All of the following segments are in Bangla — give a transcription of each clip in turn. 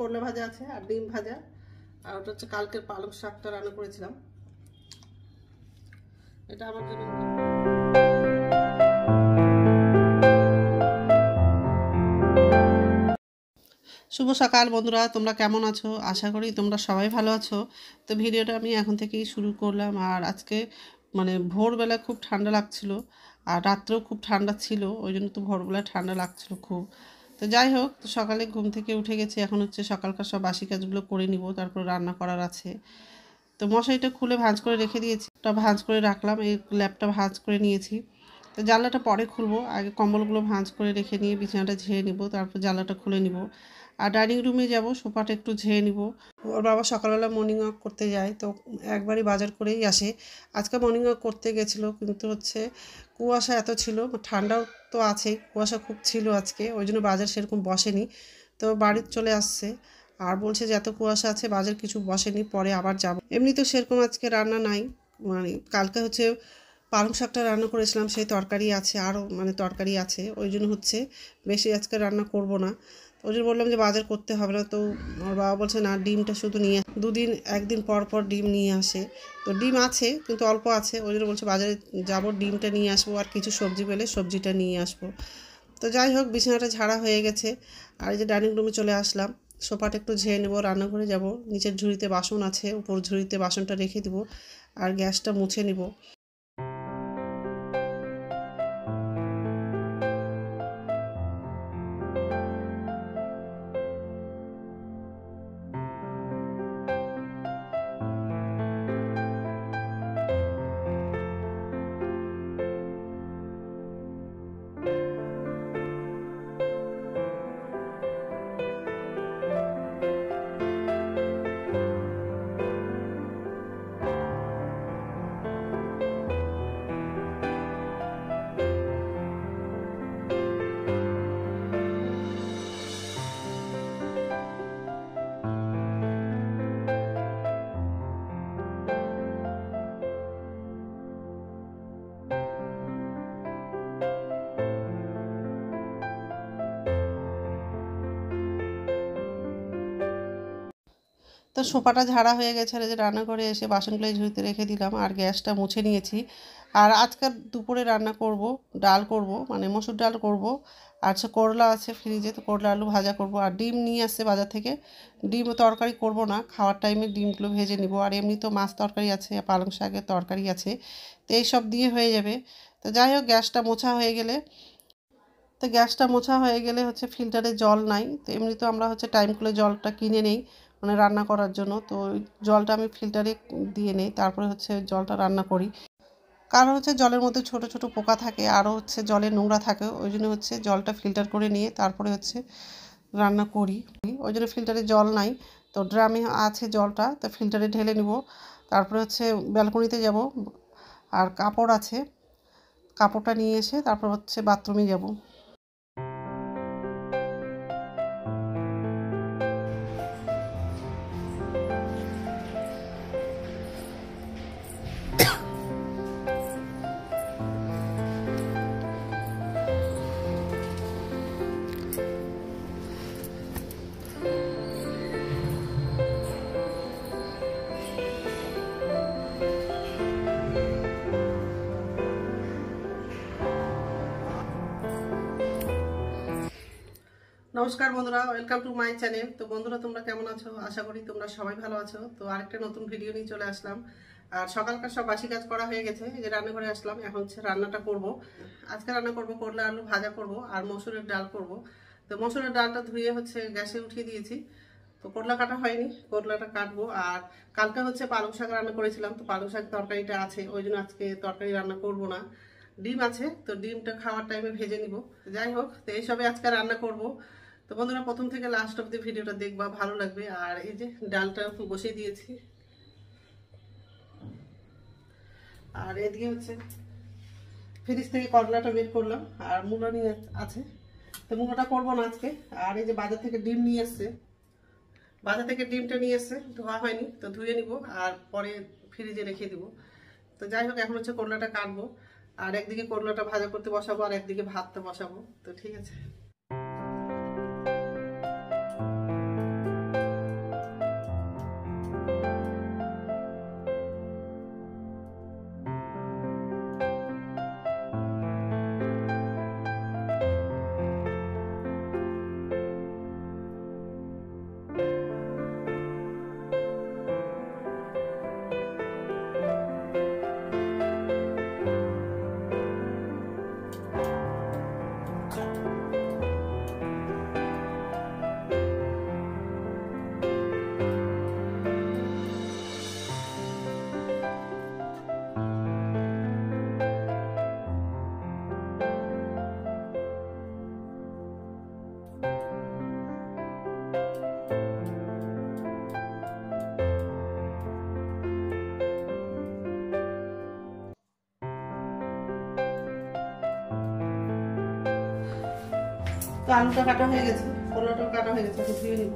করলা ভাজা আছে আর ডিম ভাজা, আর ওটা হচ্ছে কালকের পালং শাকটা রান্না করেছিলাম, এটা আমার জন্য। শুভ সকাল বন্ধুরা, তোমরা কেমন আছো? আশা করি তোমরা সবাই ভালো আছো। তো ভিডিওটা আমি এখন থেকেই শুরু করলাম। আর আজকে ভোরবেলা খুব ঠান্ডা লাগছিল, আর রাত্রেও খুব ঠান্ডা ছিল, ওই জন্য তো ভোরবেলা ঠান্ডা লাগছিল খুব। তো যাই হোক, তো সকালে ঘুম থেকে উঠে গেছি, এখন হচ্ছে সকালকার সব বাসি কাজগুলো করে নিব, তারপর রান্না করার আছে। তো মশারিটা খুলে ভাঁজ করে রেখে দিয়েছি, ওটা ভাঁজ করে রাখলাম, এই ল্যাপটা ভাঁজ করে নিয়েছি। তো জানলাটা পরে খুলবো, আগে কম্বলগুলো ভাঁজ করে রেখে নিয়ে বিছানাটা ঝেড়ে নিব, তারপর জানলাটা খুলে নিব। আর ডাইনিং রুমে যাব, সোফাটা একটু ঝেড়ে নিব। ওর বাবা সকালবেলা মর্নিং ওয়াক করতে যায়, তো একবারই বাজার করেই আসে। আজকে মর্নিং ওয়াক করতে গেছিলো, কিন্তু হচ্ছে কুয়াশা এত ছিল, ঠান্ডাও তো আছে, কুয়াশা খুব ছিল আজকে, ওই জন্য বাজার সেরকম বসেনি। তো বাড়িতে চলে আসছে, আর বলছে যে এত কুয়াশা আছে বাজার কিছু বসেনি, পরে আবার যাব। এমনি তো সেরকম আজকে রান্না নাই, কালকে হচ্ছে পালং শাকটা রান্না করেছিলাম, সেই তরকারি আছে, আরও তরকারি আছে, ওই জন্য হচ্ছে বেশি আজকে রান্না করব না। ওই জন্য বললাম যে বাজার করতে হবে না। তো ওর বাবা বলছে না, ডিমটা শুধু নিয়ে একদিন পর পর ডিম নিয়ে আসে। তো ডিম আছে কিন্তু অল্প আছে, ওই জন্য বলছে বাজারে যাব, ডিমটা নিয়ে আসবো, আর কিছু সবজি পেলে সবজিটা নিয়ে আসবো। তো যাই হোক, বিছানাটা ঝাড়া হয়ে গেছে, আর এই যে ডাইনিং রুমে চলে আসলাম, সোফাটা একটু ঝেড়ে নেবো, রান্নাঘরে যাব, নিচের ঝুড়িতে বাসন আছে, উপর ঝুড়িতে বাসনটা রেখে দিব, আর গ্যাসটা মুছে নিব। তো সোফাটা ঝাড়া হয়ে গেছে, আর এই যে রান্নাঘরে এসে বাসনগুলো ঝুড়িতে রেখে দিলাম, আর গ্যাসটা মুছে নিয়েছি। আর আজকাল দুপুরে রান্না করব, ডাল করব, মসুর ডাল করব, আর করলা আছে ফ্রিজে, তো করলা আলু ভাজা করব, আর ডিম নিয়ে আসছে বাজার থেকে। ডিম তরকারি করব না, খাওয়ার টাইমে ডিমগুলো ভেজে নিব, আর এমনি তো মাছ তরকারি আছে, পালং শাকের তরকারি আছে, তো এইসব দিয়ে হয়ে যাবে। তো যাই হোক, গ্যাসটা মোছা হয়ে গেলে হচ্ছে ফিল্টারে জল নাই, তো এমনি তো আমরা হচ্ছে টাইম করে জলটা কিনে নেই রান্না করার জন্য, তো ওই জলটা আমি ফিল্টারে দিয়ে নেই, তারপরে হচ্ছে জলটা রান্না করি। কারণ হচ্ছে জলের মধ্যে ছোট ছোট পোকা থাকে, আরও হচ্ছে জলে নোংরা থাকে, ওই জন্য হচ্ছে জলটা ফিল্টার করে নিয়ে তারপরে হচ্ছে রান্না করি। ওই জন্য ফিল্টারে জল নাই, তো ড্রামে আছে জলটা, তো ফিল্টারে ঢেলে নিব। তারপরে হচ্ছে ব্যালকনিতে যাব, আর কাপড় আছে, কাপড়টা নিয়ে এসে তারপর হচ্ছে বাথরুমে যাব। নমস্কার বন্ধুরা, ওয়েলকাম টু মাই চ্যানেল। তো বন্ধুরা, তোমরা কেমন আছো? আশা করি তোমরা সবাই ভালো আছো। তো আরেকটা নতুন ভিডিও নিয়ে চলে আসলাম। আর সকালকার সব বাসি কাজ করা হয়ে গেছে, এই যে রান্নাঘরে আসলাম, এখন হচ্ছে রান্নাটা করব। আজকে রান্না করব করলা আলু ভাজা করব, আর মসুরের ডাল করব। তো মসুরের ডালটা ধুয়ে হচ্ছে গ্যাসে উঠিয়ে দিয়েছি, তো করলা কাটা হয়নি, করলাটা কাটবো। আর কালকে হচ্ছে পালং শাক রান্না করেছিলাম, তো পালং শাক তরকারিটা আছে, ওই জন্য আজকে তরকারি রান্না করব না। ডিম আছে, তো ডিমটা খাওয়ার টাইমে ভেজে নিব। যাই হোক, তো এইসবে আজকে রান্না করব। তো বন্ধুরা, প্রথম থেকে লাস্ট অব্দি ভিডিওটা দেখবা, ভালো লাগবে। আর এই যে ডালটা বসিয়ে দিয়েছি, আর এদিকে হচ্ছে ফ্রিজ থেকে করলাটা বের করলাম, আর মূলো নিয়ে আছে, তো মূলোটা করবো না আজকে। আর এই যে বাজার থেকে ডিম নিয়ে এসছে, বাজার থেকে ডিমটা নিয়ে এসছে, ধোয়া হয়নি, তো ধুয়ে নিব আর পরে ফ্রিজে রেখে দিব। তো যাই হোক, এখন হচ্ছে করলাটা কাটবো, আর একদিকে করলাটা ভাজা করতে বসাবো, আর একদিকে ভাতটা বসাবো। তো ঠিক আছে। তো আলুটা কাটা হয়ে গেছে, করলাটাও কাটা হয়ে গেছে, ধুয়ে নিব।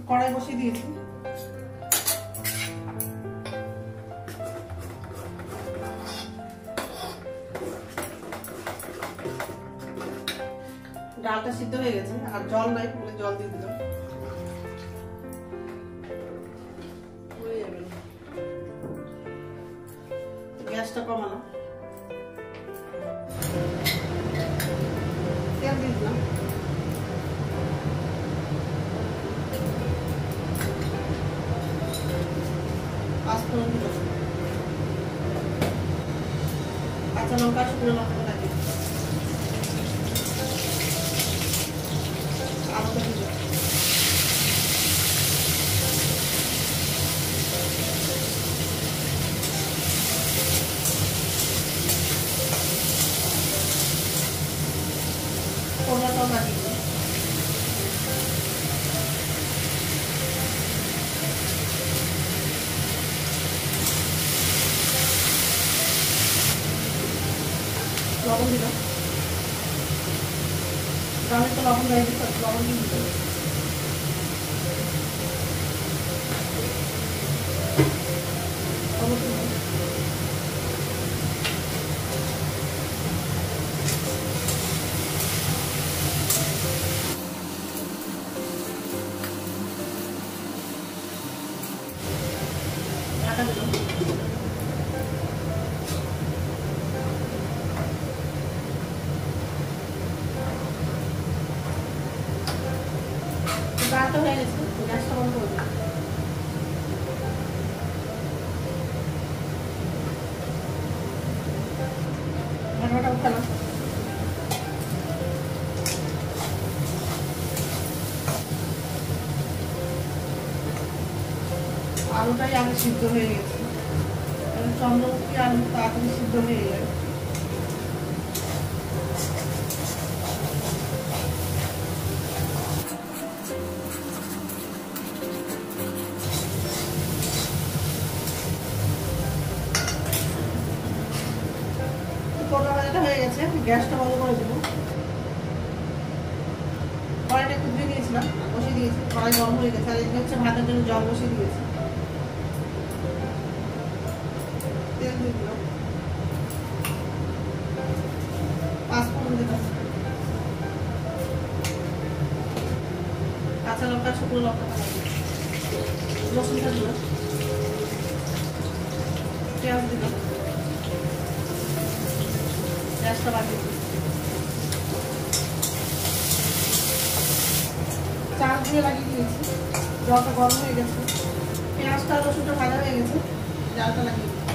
কড়াই বসিয়ে দিয়েছি, ডালটা সিদ্ধ হয়ে গেছে আর জল নাই বলে জল দিয়ে দিলাম। গ্যাসটা কমালাম, তেল দিয়ে দিলাম, পাঁচফোড়ন দিলাম, কাঁচা লঙ্কা শুকনো লঙ্কা লাগিয়ে আলুটা দিলাম, করলাটাও লাগিয়ে দিলাম, লবণ দিলাম, ডালে তো লবণ দেয় দিতে, লবণ দিয়ে দিতে ঢাকা দিলাম। ডালটা হয়ে গেছে, গ্যাসটা বন্ধ করে দিলাম। ঢাকাটা উঠালাম, আলুটাই আগে সিদ্ধ হয়ে গেছে, চন্দ্রমুখী আলু তাড়াতাড়ি সিদ্ধ হয়ে যায়। করলা ভাজাটা হয়ে গেছে, গ্যাসটা বন্ধ করে দেবো। কড়াইটা একটু ধুয়ে নিয়েছিলাম, বসিয়ে দিয়েছি, কড়াই গরম হয়ে গেছে, আর এদিকে হচ্ছে ভাতের জন্য জল বসিয়ে দিয়েছি। তেল দিয়ে দিলাম, পাঁচফোড়ন দিলাম, কাঁচা লঙ্কা শুকনো লঙ্কা, রসুনটা দিলাম, পেঁয়াজ দিলাম, গ্যাসটা বাড়িয়ে দিলাম, চাল দিয়ে লাগিয়ে দিয়েছি, জলটা গরম হয়ে গেছে, পেঁয়াজটা রসুনটা ভাজা হয়ে গেছে, জালটা লাগিয়ে দিলাম।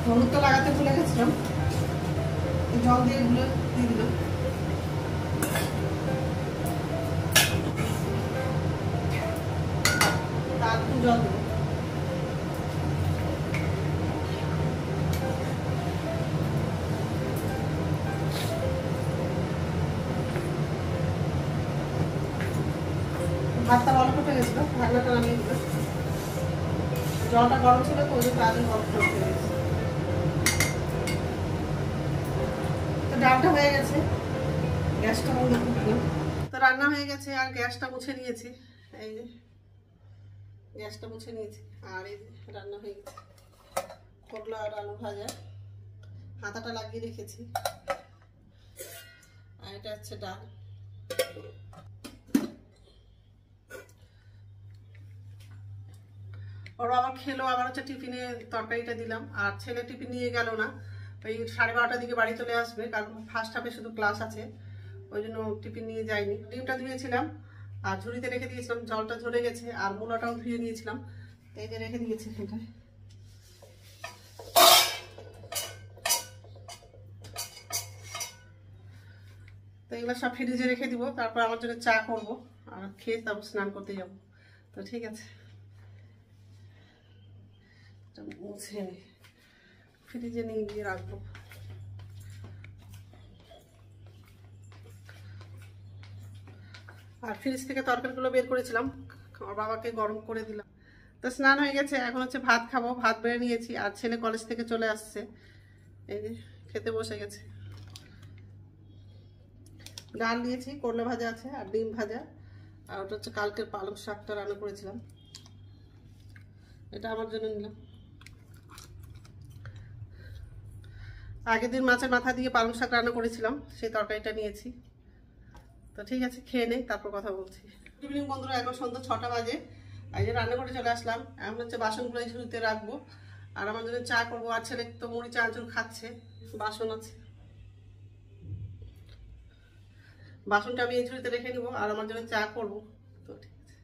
হলুদ তো লাগাতে ভুলে গেছিলাম, জল দিয়ে গুলো দিয়ে দিলাম, তারপর জল দেবো, ভাতটা ভালো ফুটে গেছিল, ঢাকনাটা নামিয়ে দিল, জলটা গরম ছিল তো ওই জন্য আগে গরমটা উঠে গেছে। তো ডালটা হয়ে গেছে, গ্যাসটা বন্ধ করে দিলাম। তো রান্না হয়ে গেছে আর গ্যাসটা মুছে নিয়েছি, এই যে গ্যাসটা মুছে নিয়েছি, আর এই যে রান্না হয়ে গেছে, করলা আর আলু ভাজা, হাতাটা লাগিয়ে রেখেছি, আর এটা হচ্ছে ডাল। ওরা আবার খেলো, আবার হচ্ছে টিফিনে তরকারিটা দিলাম, আর ছেলে টিফিন নিয়ে গেল না, ওই 12:30টার দিকে বাড়ি চলে আসবে, কারণ ফার্স্ট হাফে শুধু ক্লাস আছে, ওই জন্য টিফিন নিয়ে যায়নি। ডিমটা ধুয়েছিলাম আর ঝুড়িতে রেখে দিয়েছিলাম, জলটা ঝরে গেছে, আর মূলাটাও ধুয়ে নিয়েছিলাম, এই যে রেখে দিয়েছি এখানটায়। তো এগুলো সব ফ্রিজে রেখে দিব, তারপর আমার জন্য চা করব আর খেয়ে তারপর স্নান করতে যাব। তো ঠিক আছে, মুছে ফ্রিজে নিয়ে গিয়ে রাখবো। আর ফ্রিজ থেকে তরকারিগুলো বের করেছিলাম, আমার বাবাকে গরম করে দিলাম। তো স্নান হয়ে গেছে, এখন হচ্ছে ভাত খাবো। ভাত বেড়ে নিয়েছি আর ছেলে কলেজ থেকে চলে আসছে, এই যে খেতে বসে গেছে। ডাল নিয়েছি, করলা ভাজা আছে আর ডিম ভাজা, আর ওটা হচ্ছে কালকের পালং শাকটা রান্না করেছিলাম, এটা আমার জন্য নিলাম। আগের দিন মাছের মাথা দিয়ে পালং শাক রান্না করেছিলাম, সেই তরকারিটা নিয়েছি। তো ঠিক আছে, খেয়ে নেই, তারপর কথা বলছি। গুড ইভিনিং বন্ধুরা, এখন সন্ধ্যা 6টা বাজে। এই যে রান্না করে চলে আসলাম। এখন হচ্ছে বাসনগুলো ঝুড়িতে রাখবো আর আমার জন্য চা করবো। আর ছেলে তো মুড়ি চানাচুর খাচ্ছে, বাসন আছে, বাসনটা আমি এই ঝুড়িতে রেখে নিবো আর আমার জন্য চা করবো। তো ঠিক আছে।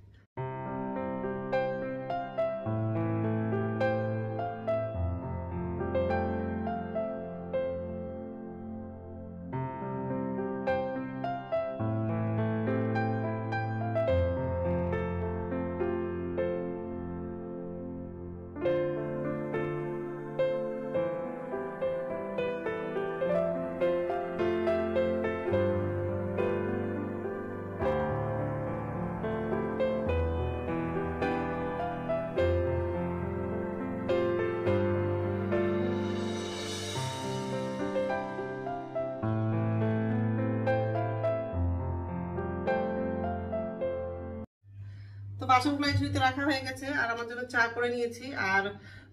তো বাসনগুলো এই ঝুড়িতে রাখা হয়ে গেছে আর আমার জন্য চা করে নিয়েছি। আর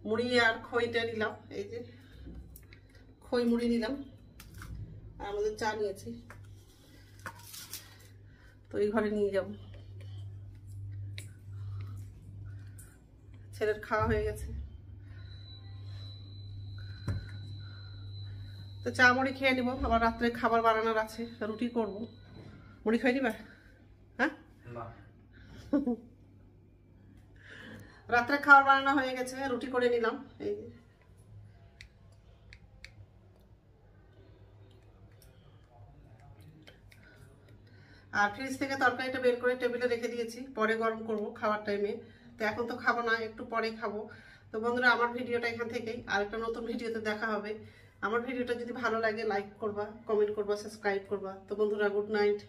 মুড়ি আর খইটা নিলাম, এই যে খই মুড়ি নিলাম আর আমাদের চা নিয়েছি। তো এই ঘরে নিয়ে যাব। ছেলের খাওয়া হয়ে গেছে, তো চা মুড়ি খেয়ে নিব। আবার রাত্রে খাবার বানানোর আছে, রুটি করব। মুড়ি খাই নিবা? হ্যাঁ, রাত্রে খাবার বানানো হয়ে গেছে, রুটি করে নিলাম। এই যে আর ফ্রিজ থেকে তরকারিটা বের করে টেবিলে রেখে দিয়েছি, পরে গরম করব খাওয়ার টাইমে। তো এখন তো খাবো না, একটু পরে খাবো। তো বন্ধুরা, আমার ভিডিওটা এখান থেকেই, আর একটা নতুন ভিডিওতে দেখা হবে। আমার ভিডিওটা যদি ভালো লাগে লাইক করবা, কমেন্ট করবা, সাবস্ক্রাইব করবা। তো বন্ধুরা, গুড নাইট।